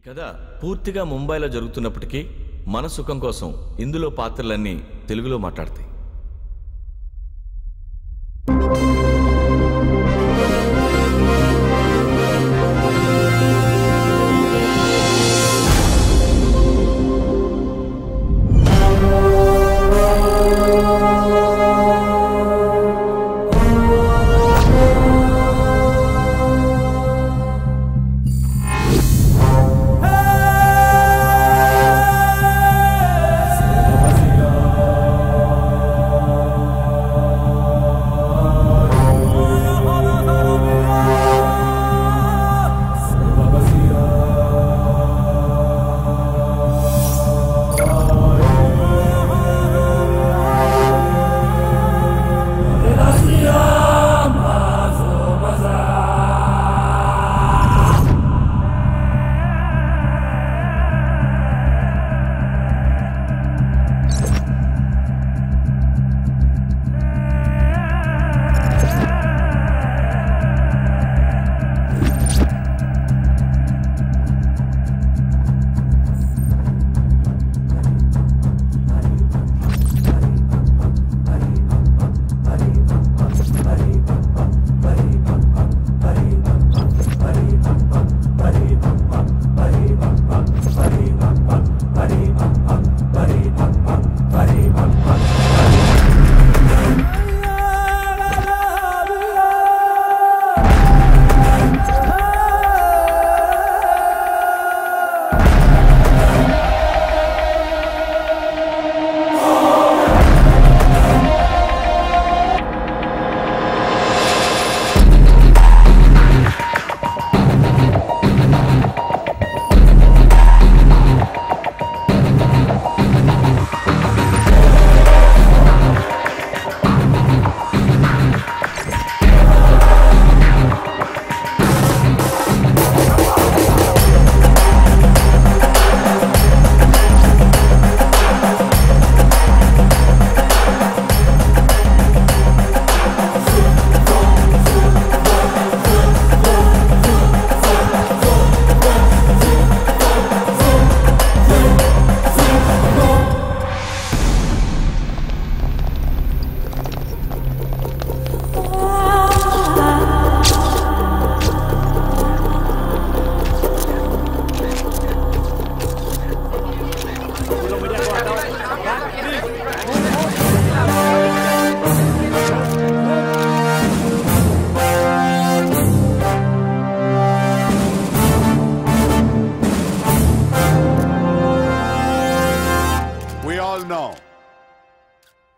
కథ పూర్తిగా ముంబైలో జరుగుతున్నప్పటికీ మన సుఖం కోసం ఇందులో పాత్రలన్నీ తెలుగులో మాట్లాడతాయి.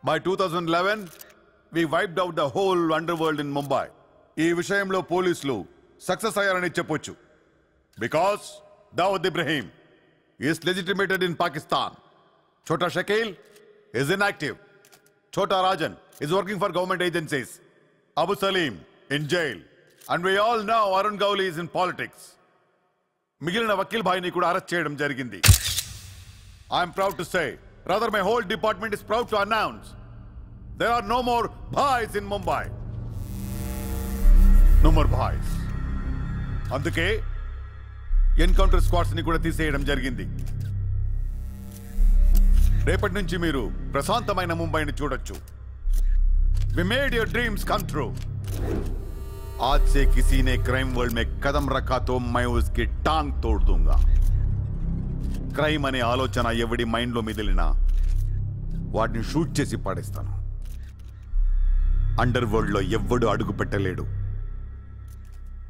By 2011, we wiped out the whole underworld in Mumbai. ఈ విషయంలో పోలీసులు సక్సెస్ అయ్యారని చెప్పొచ్చు. Because Dawood Ibrahim is legitimated in Pakistan. Chota Shakil is inactive. Chota Rajan is working for government agencies. Abu Salim in jail. And we all know Arun Gowli is in politics. మిగిలిన వకీల్ భాయ్ని కూడా arrest చేయడం జరిగింది. I am proud to say, rather my whole department is proud to announce, there are no more bhais in Mumbai. No more bhais. అందుకే encounter squads ని కూడా తీసేయడం జరిగింది. రేపటి నుంచి మీరు ప్రశాంతమైన ముంబైని చూడొచ్చు. We made your dreams come true. आज से किसी ने क्राइम वर्ल्ड में कदम रखा तो मैं उसकी टांग तोड़ दूंगा. క్రైమ్ అనే ఆలోచన ఎవడి మైండ్లో మిదిలినా వాటిని షూట్ చేసి పాడేస్తాను. అండర్ వరల్డ్ లో ఎవ్వడు అడుగు పెట్టలేడు,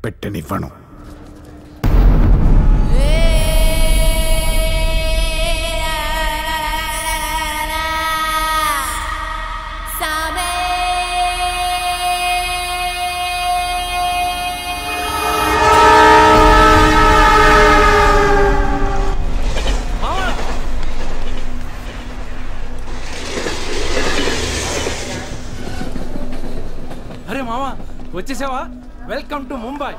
పెట్టనివ్వను. వచ్చేసావా? Welcome to Mumbai.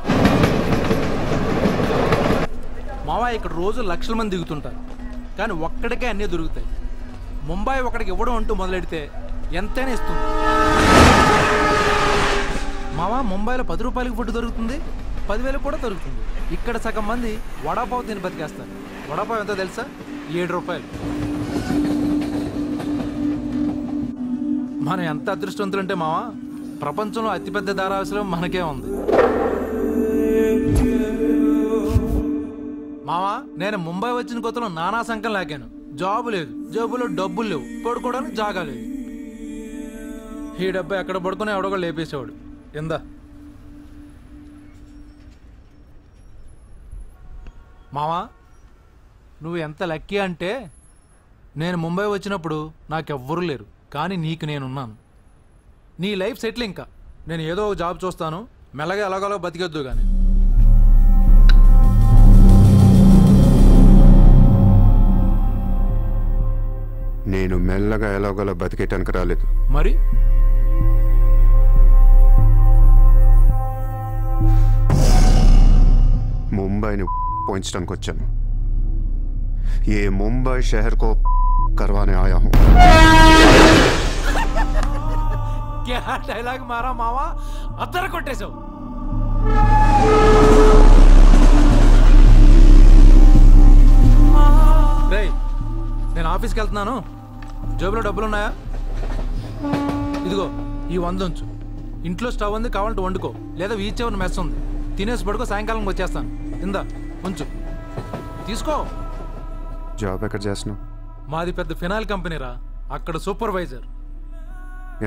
మావా ఇక్కడ రోజు లక్షల మంది దిగుతుంటారు, కానీ ఒక్కడికే అన్నీ దొరుకుతాయి. ముంబై ఒకడికి ఇవ్వడం అంటూ మొదలెడితే ఎంతైనా ఇస్తుంది. మావా ముంబైలో 10 రూపాయలకి ఫుడ్ దొరుకుతుంది, 10,000 కూడా దొరుకుతుంది. ఇక్కడ సగం మంది వడాపావు తిని బతికేస్తారు. వడాపావు ఎంతో తెలుసా? 7 రూపాయలు. మనం ఎంత అదృష్టవంతులంటే మావా, ప్రపంచంలో అతిపెద్ద ధారావాసులు మనకే ఉంది. మావా, నేను ముంబై వచ్చిన కొత్తలో నానా సంఖ్యలు లాగాను. జాబు లేదు, జేబులో డబ్బులు లేవు, పడుకోవడానికి జాగా లేదు. ఈ డబ్బా ఎక్కడ పడుకుని ఎవడో లేపేసేవాడు. ఎందా మావా, నువ్వు ఎంత లక్కీ అంటే, నేను ముంబై వచ్చినప్పుడు నాకెవ్వరూ లేరు, కానీ నీకు నేనున్నాను. నీ లైఫ్ సెటిల్. ఇంకా నేను ఏదో ఒక జాబ్ చూస్తాను, మెల్లగా ఎలాగోలా బతికొద్దు. కానీ నేను మెల్లగా ఎలాగోలా బతికేటానికి రాలేదు. మరి ముంబైని పోయించడానికి వచ్చాను. ఏ ముంబై షహర్ కో करवाने आया हूं. क्या डायलॉग मारा मावा, अदर కొట్టేశావు. రేయ్, నేను ఆఫీస్కి వెళ్తున్నాను. జేబులో డబ్బులు ఉన్నాయా? ఇదిగో ఈ 100 ఉంచు. ఇంట్లో స్టవ్ ఉంది, కావాలంటే వండుకో, లేదా వీచేవన్న మెస్ ఉంది, తినేసి పడుకో. సాయంకాలం వచ్చేస్తాను. ఇందా ఉంచు, తీసుకో. జాబ్ ఎక్కడ చేస్తున్నావు? మాది పెద్ద ఫినాయిల్ కంపెనీరా, అక్కడ సూపర్వైజర్.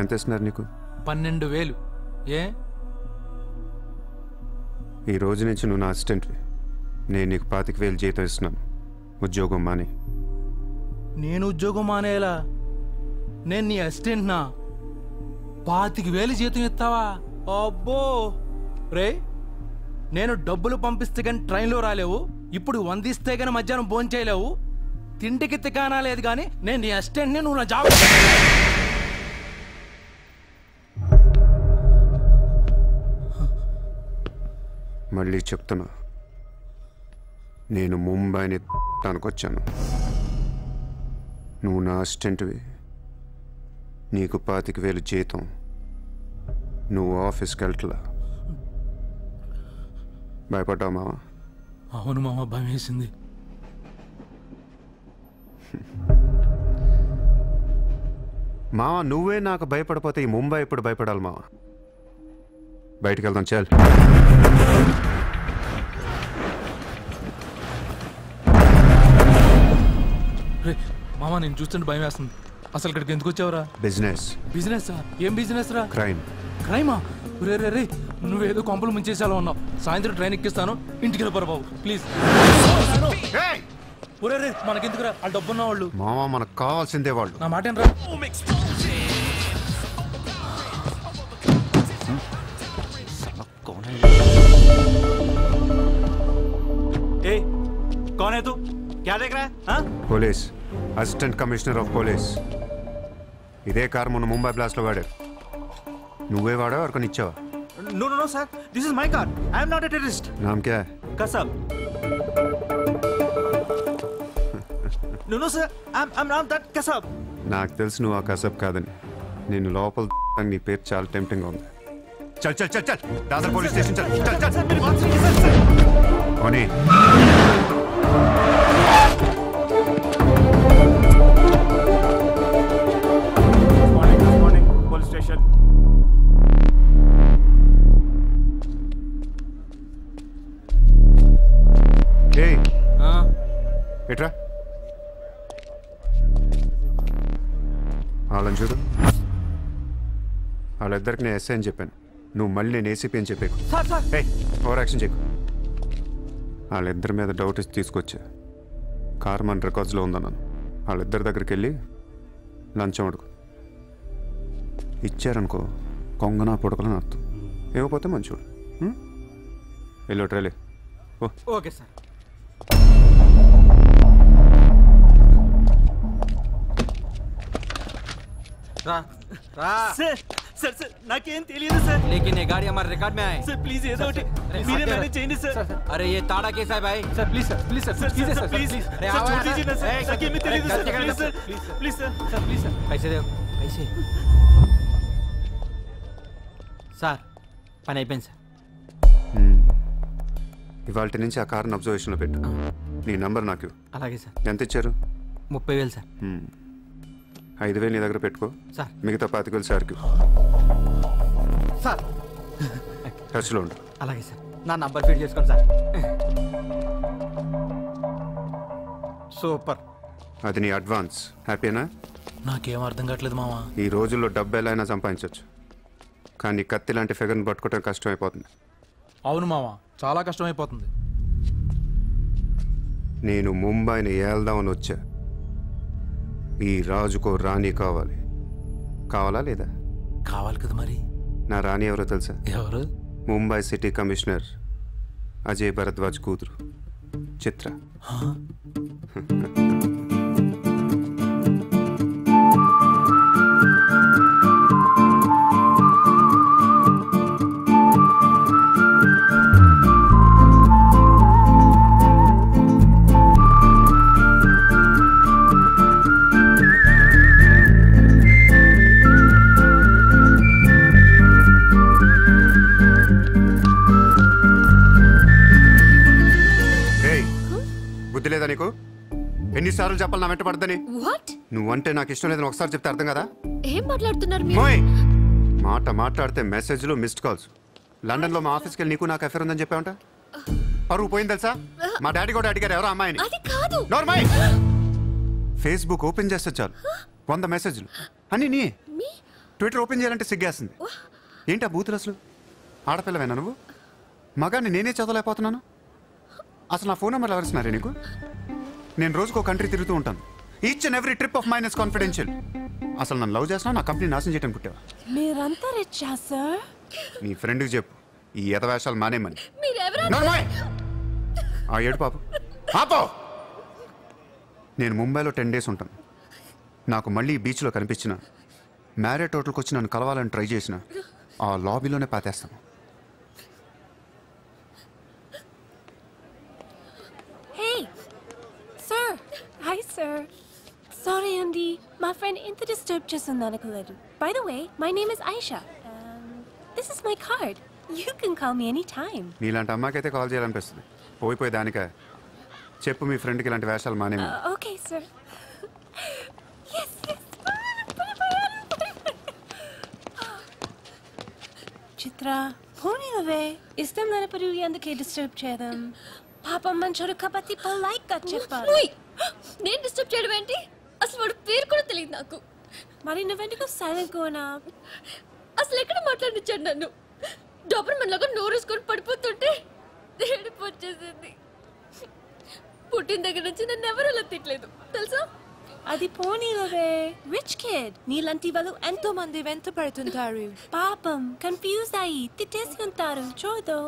ఎంత ఇస్తున్నారు నీకు? 12,000. ఏ ఈ రోజు నుంచి నువ్వు నా అసిస్టెంట్వి. నేను నీకు 25,000 జీతం ఇస్తున్నాను. ఉద్యోగం మాని. నేను ఉద్యోగం మానేలా? నేను నీ అసిస్టెంట్నా? 25,000 జీతం ఇస్తావా? అబ్బో రే, నేను డబ్బులు పంపిస్తే కానీ ట్రైన్లో రాలేవు, ఇప్పుడు 100 ఇస్తే కానీ మధ్యాహ్నం భోజనం చేయలేవు, తిండికి తికానా లేదు. కానీ నేను నీ అసిస్టెంట్ని, నువ్వు నా జాబ్. మళ్ళీ చెప్తున్నా, నేను ముంబైని వచ్చాను. నువ్వు నా అసిస్టెంట్వి. నీకు 25,000 జీతం. నువ్వు ఆఫీస్కి వెళ్ళట్లా. భయపడ్డావు మావా? అవును మామ, భయం వేసింది. మావా, నువ్వే నాకు భయపడిపోతే ఈ ముంబై ఎప్పుడు భయపడాలి మావా? బయటికి వెళ్దాం, చాలు. మామ, నేను చూస్తుంటే భయం వేస్తుంది. అసలు ఇక్కడికి ఎందుకు వచ్చావురా? బిజినెస్. బిజినెస్? ఏం బిజినెస్ రా? క్రైమ్. క్రైమా? రే రే రే, నువ్వేదో కొంపలు ముంచేసేలా ఉన్నావు. సాయంత్రం ట్రైన్ ఎక్కిస్తాను, ఇంటికి వెళ్ళిపోరా బాబు, ప్లీజ్. ఒరే రే, మనకెందుకురా, ఆ డబ్బున్న వాళ్ళు. మావా, మనకు కావాల్సిందే వాళ్ళు. నా మాట ఏంట్రా? कौन है तू? क्या देख रहा है? हाँ? Police, assistant commissioner of police. ఇదే కార్ మొన్న ముంబై బ్లాస్ట్ లో వాడారు. నువ్వే వాడా ఎవరికొని ఇచ్చావా? No, no, no, sir. This is my car. I am not a terrorist. నామ్ క్యా high? Kasab. No, no, sir. I'm not that Kasab. నాకు తెలుసు నువ్వు ఆ కసబ్ కాదని. నేను లోపల నీ పేరు చాలా టెంప్టింగ్ గా ఉంది. చల్ చల్ చల్ చల్, దాదర్ పోలీస్ స్టేషన్ చల్ చల్ చల్. Sir, मेरी बात सुनिए सर. ఓనీ Morning, police station. ఏయ్, ఎట్రా వాళ్ళని చూడు. వాళ్ళిద్దరికి నేను ఎస్ఐ అని చెప్పాను. నువ్వు మళ్ళీ నేను ఏసీపీ అని చెప్పాకు. ఏయ్, ఓవర్ యాక్షన్ చేయకు. వాళ్ళిద్దరి మీద డౌట్ ఇచ్చి తీసుకొచ్చా. కార్ మన రికార్డ్స్లో ఉందన్నాను. వాళ్ళిద్దరి దగ్గరికి వెళ్ళి లంచం అడుగు. ఇచ్చారనుకో కొంగనా పొడకలని అర్థం. ఇవ్వకపోతే మంచోడు. వెళ్ళో ట్రైలే. ఓ ఓకే సార్. రా రా सर सर सर నాకేం తెలియదు సార్. लेकिन ये गाड़ी हमारे रिकॉर्ड में आए. सर प्लीज ఏదో ఒకటి మీరే మేనేజ్ చేయండి సార్. अरे ये ताड़ा केस है भाई. Sir please sir, please sir, sir please sir sir, please please अरे सर आओ छोड़ यार. दीजिए ना सर. ए, नाकें में తెలియదు अरे, सर. गलती प्लीज कर sir please sir sir, please sir. पैसे दे. पैसे సార్ పని అయిపోయింది సార్. ఇవాళ నుంచి ఆ కార్ని అబ్జర్వేషన్లో పెట్టు. నీ నంబర్ నాకు. అలాగే సార్. ఎంత ఇచ్చారు? 30,000 సార్. 5,000 నీ దగ్గర పెట్టుకో సార్. మిగతా 25,000 సార్కి సార్. టచ్లో ఉండు. అలాగే సార్. నా నంబర్ ఫీడ్ చేసుకోండి సార్. సూపర్. అది నీ అడ్వాన్స్. హ్యాపీనా? నాకేం అర్థం కావట్లేదు మావా. ఈ రోజుల్లో డబ్బు ఎలా అయినా సంపాదించవచ్చు, కానీ కత్తి లాంటి ఫిగర్ని పట్టుకోవడం కష్టమైపోతుంది. అవును మావా, చాలా కష్టమైపోతుంది. నేను ముంబైని ఏల్దామని వచ్చా. ఈ రాజుకో రాణి కావాలి. కావాలా లేదా? కావాలి కదా మరి. నా రాణి ఎవరో తెలుసా? ఎవరు? ముంబై సిటీ కమిషనర్ అజయ్ భరద్వాజ్ కూతురు చిత్ర. బుద్ధి లేదా నీకు? ఎన్నిసార్లు చెప్పాలి నా వెంట పడద్దని? నువ్వంటే నాకు ఇష్టం లేదని ఒకసారి చెప్తే అర్థం కదా? ఏం మాట్లాడుతున్నారు? మాట మాట్లాడితే మెసేజ్లు మిస్డ్ కాల్స్. లండన్లో మా ఆఫీస్కి వెళ్ళి నీకు నాకు అఫేర్ ఉందని చెప్పావంట. పరువు పోయింది తెలుసా? మా డాడీ కూడా అడిగారు ఎవరో అమ్మాయిని. ఫేస్బుక్ ఓపెన్ చేస్తే చాలు 100 మెసేజ్లు అన్నీ నీ. ట్విట్టర్ ఓపెన్ చేయాలంటే సిగ్గేస్తుంది. ఏంటి ఆ బూతులు అసలు? ఆడపిల్లవేనా నువ్వు? మగాన్ని నేనే చదవలేకపోతున్నాను. అసలు నా ఫోన్ నెంబర్ ఎవరిస్తున్నారే నీకు? నేను రోజుకో కంట్రీ తిరుగుతూ ఉంటాను. Each and every trip of mine is confidential. అసలు నన్ను లవ్ చేస్తున్నా, నా కంపెనీ నాశనం చేయడం పుట్టావా? మీరంతా రిచ్చా సార్? నీ ఫ్రెండ్కి చెప్పు ఈ ఎదవేషాలు మానేమని. ఆ ఏడు పాపు పాపో. నేను ముంబైలో 10 days ఉంటాను. నాకు మళ్ళీ ఈ బీచ్లో కనిపించిన, మ్యారేట్ హోటల్కి వచ్చి నన్ను కలవాలని ట్రై చేసిన, ఆ లాబీలోనే పాతేస్తాను. Hi sir. Sorry Andy, my friend inta disturb chestunnanu. By the way, my name is Aisha. This is my card. You can call me anytime. నీలాంటి అమ్మాయికైతే కాల్ చేయాలనిపిస్తుంది. పోయిపోయి దానిక చెప్పు మీ ఫ్రెండ్కి ఇలాంటి వేషాలు మానేమని. Okay sir. Yes. Chitra, పోనీవే. ఇష్టం లేనప్పుడు ఎందుకే డిస్టర్బ్ చేయడం? పాపం మంచోడు కాబట్టి పొలైట్గా చెప్పాలి. నేను డిస్టర్బ్ చేయడం ఏంటి? అసలు వాడు పేరు కూడా తెలియదు నాకు. మరి నువ్వెందుకు సైలెంట్ కోనా? అసలు ఎక్కడ మాట్లాడించాడు నన్ను? డబ్బర్ మనలాగా నోరేసుకొని పడిపోతుంటే ఏడుపు వచ్చేసింది. పుట్టిన దగ్గర నుంచి నన్ను ఎవరు అలా తిట్టలేదు తెలుసా? అది పోనీవే. రిచ్ కిడ్ నీలాంటి వాళ్ళు ఎంతో మంది వెంట పడుతుంటారు. పాపం కన్ఫ్యూజ్ అయ్యి తిట్టేసి ఉంటారు. చూడు.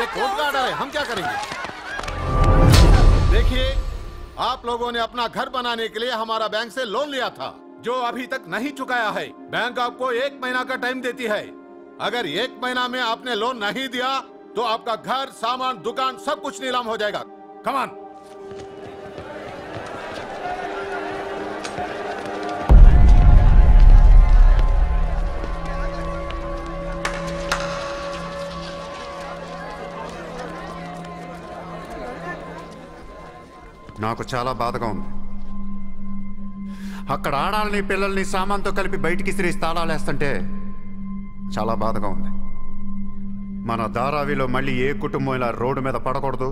ये कोर्ट का ऑर्डर है, हम क्या करेंगे? देखिए, आप लोगों ने अपना घर बनाने के लिए हमारा बैंक से लोन लिया था, जो अभी तक नहीं चुकाया है। बैंक आपको 1 महीना का टाइम देती है। अगर 1 महीना में आपने लोन नहीं दिया तो आपका घर, सामान, दुकान सब कुछ नीलाम हो जाएगा। Come on. నాకు చాలా బాధగా ఉంది. అక్కడ ఆడాలని పిల్లల్ని సామాన్తో కలిపి బయటికి సిరేసి తాళాలేస్తుంటే చాలా బాధగా ఉంది. మన ధారావిలో మళ్ళీ ఏ కుటుంబం ఇలా రోడ్డు మీద పడకూడదు,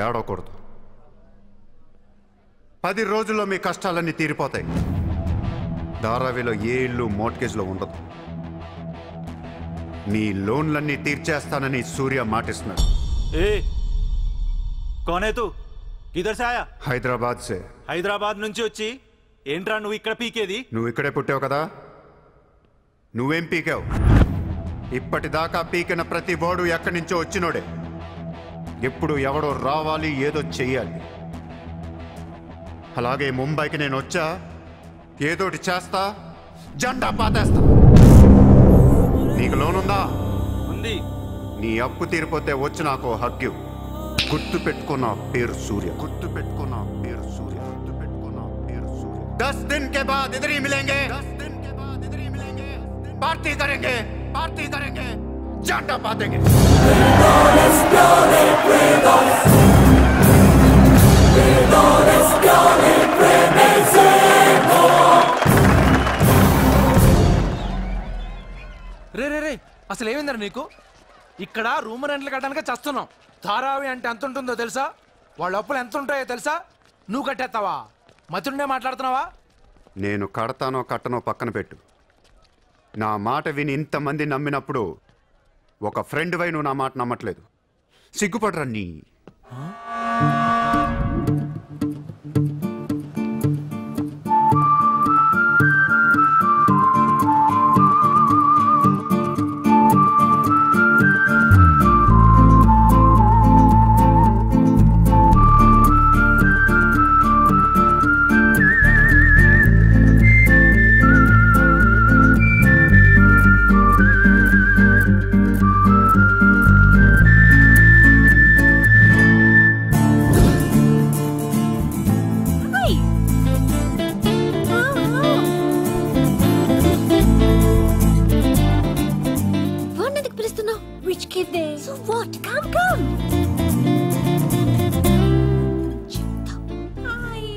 ఏడకూడదు. 10 రోజుల్లో మీ కష్టాలన్నీ తీరిపోతాయి. ధారావిలో ఏ ఇల్లు మోర్ట్గేజ్లో ఉండదు. మీ లోన్లన్నీ తీర్చేస్తానని సూర్య మాటిస్తున్నారు. किधर से आया? హైదరాబాద్ సే. హైదరాబాద్ నుంచి వచ్చి ఏంట్రా నువ్వు ఇక్కడ పీకేది? నువ్వు ఇక్కడే పుట్టావు కదా, నువ్వేం పీకావు? ఇప్పటిదాకా పీకిన ప్రతి ఓడు ఎక్కడి నుంచో వచ్చినోడే. ఎప్పుడు ఎవడో రావాలి, ఏదో చెయ్యాలి. అలాగే ముంబైకి నేను వచ్చా, ఏదోటి చేస్తా, జెండా పాతేస్తా. నీకు లోనుందా? ఉంది. నీ అప్పు తీరిపోతే వచ్చి నాకు హక్కు. గుర్తు పెట్టుకున్న పేరు సూర్య. గుర్తు పెట్టుకున్న పేరు సూర్య. గుర్తు పెట్టుకున్న పేరు సూర్య. 10 दिन के बाद इधर ही मिलेंगे. 10 दिन के बाद इधर ही मिलेंगे. पार्टी करेंगे, पार्टी करेंगे, जाटा पातेंगे. రే రే రే అసలు ఏమైందరా నీకు? ఇక్కడ రూమ్ రెంట్లు కట్టడానికి చస్తున్నాం. ధారావి అంటే ఎంత ఉంటుందో తెలుసా? వాళ్ళ అప్పులు ఎంత ఉంటాయో తెలుసా? నువ్వు కట్టేస్తావా? మతుండే మాట్లాడుతున్నావా? నేను కడతానో కట్టనో పక్కన పెట్టు. నా మాట విని ఇంతమంది నమ్మినప్పుడు ఒక ఫ్రెండ్ వై నువ్వు నా మాట నమ్మట్లేదు. సిగ్గుపడరా నీ.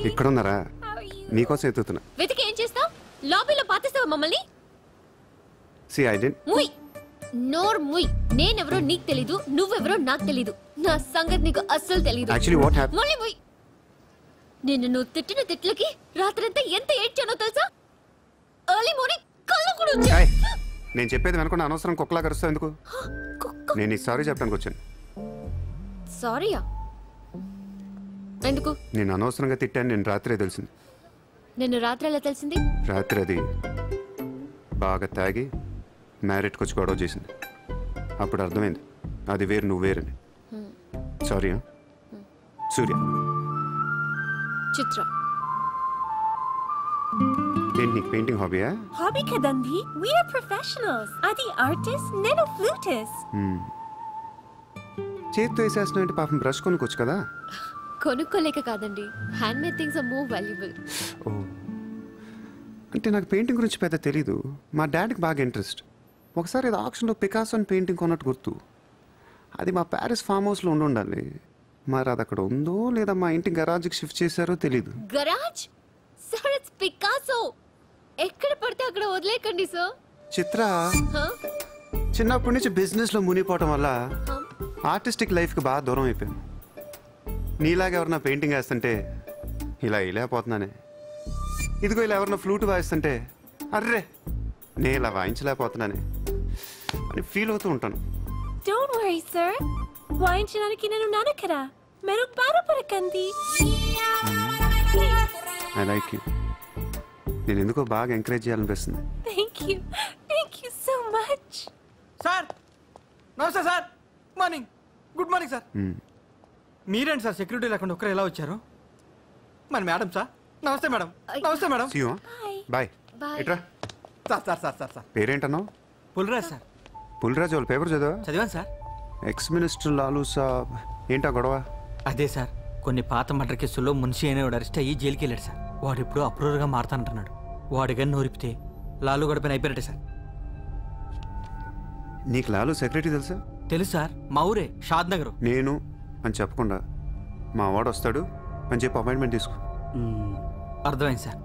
ఇక్కడున్నారా? నీకోసం ఎత్తుతున్నా. వెతికి ఏం చేస్తావు? లాబీలో పాతేస్తావా మమ్మల్ని? ముయ్ నోర్ ముయ్. నేనెవరో నీకు తెలీదు, నువ్వెవరో నాకు తెలీదు. నా సంగతి నీకు అస్సలు తెలీదు. మళ్ళీ ముయ్. నిన్ను నువ్వు తిట్టిన తిట్లకి రాత్రంతా ఎంత ఏడ్చానో తెలుసా? ఎర్లీ మార్నింగ్ కళ్ళు కూడా వచ్చాయి. నేను చెప్పేది వెనకుండా అనవసరం కుక్కలా కరుస్తావు ఎందుకు? నేను ఈ సారీ చెప్పడానికి వచ్చాను. సారీయా? ఎందుకు? నేను అనవసరంగా తిట్టాను. నేను రాత్రే తెలిసింది. నిన్ను రాత్రి ఎలా తెలిసింది? రాత్రి అది బాగా తాగి మ్యారేట్కి వచ్చి గొడవ చేసింది. అప్పుడు అర్థమైంది అది వేరు, నువ్వు వేరని. సారీ. సూర్య. చిత్ర. ఏంటి నీకు పెయింటింగ్ హాబీయా? హాబీ కదండి. We're professionals. అది ఆర్టిస్ట్, నేను ఫ్లూటిస్ట్. చేతితో వేసేసిన అంటే పాపం బ్రష్ కొనుక్కోవచ్చు కదా. కొనుక్కోలేక కాదండి, handmade things are more valuable. ఓ, అంటే నాకు పెయింటింగ్ గురించి పెద్ద తెలీదు. మా డాడీకి బాగా ఇంట్రెస్ట్. ఒకసారి ఏదో ఆక్షన్లో పికాసో అని పెయింటింగ్ కొన్నట్టు గుర్తు. అది మా ప్యారిస్ ఫామ్ హౌస్లో ఉండాలి. మరి అది అక్కడ ఉందో లేదా మా ఇంటి గరాజ్కి షిఫ్ట్ చేశారో తెలీదు. గరాజ్? Sir it's Picasso. ఎక్కడ పడితే అక్కడ వదిలేకండి సార్. చిత్ర చిన్నప్పటి నుంచి బిజినెస్లో మునిగిపోవటం వల్ల ఆర్టిస్టిక్ లైఫ్కి బాగా దూరం అయిపోయాను. నీలాగా ఎవరన్నా పెయింటింగ్ వేస్తుంటే ఇలా వేయలేకపోతున్నానే. ఇదిగో ఇలా ఎవరన్నా ఫ్లూట్ వాయిస్తుంటే అర్రే నేను ఇలా వాయించలేకపోతున్నానే అని ఫీల్ అవుతూ ఉంటాను. డోంట్ వరీ సార్, వాయించడానికి నేను ఉన్నాను కదా, మీరు బాధపడకండి. I like you. నేను ఎందుకో బాగా ఎంకరేజ్ చేయాలనిపిస్తుంది. Thank you so much. Sir నమస్తే sir. Morning. Good morning sir. మీరేంటి సార్ సెక్యూరిటీ లేకుండా ఒక్కరు ఎలా వచ్చారు? మరి మేడం సార్. నమస్తే మేడం. నమస్తే మేడం. బాయ్. ఎట్రా sir sir sir sir sir పేరేంటన్నావు? పుల్రాజ్ సార్. పుల్రాజ్ వాళ్ళ పేపర్ చదివా? చదివాను సార్. ఎక్స్ మినిస్టర్ లాలూ సాబ్ ఏంటా గొడవ? అదే సార్, కొన్ని పాత మర్డర్ కేసుల్లో మున్షి అనేవాడు అరెస్ట్ అయ్యి జైలుకి వెళ్ళాడు సార్. వాడు ఇప్పుడు అప్రూవర్గా మారుతానంటున్నాడు. వాడి గన్ను నోరిపితే లాలు గడపని అయిపోయారట సార్. నీకు లాలు సెక్రటరీ తెలుసా? తెలుసు సార్, మా ఊరే షాద్ నగర్. నేను అని చెప్పకుండా మా వాడు వస్తాడు అని చెప్పి అపాయింట్మెంట్ తీసుకో. అర్థమైంది సార్.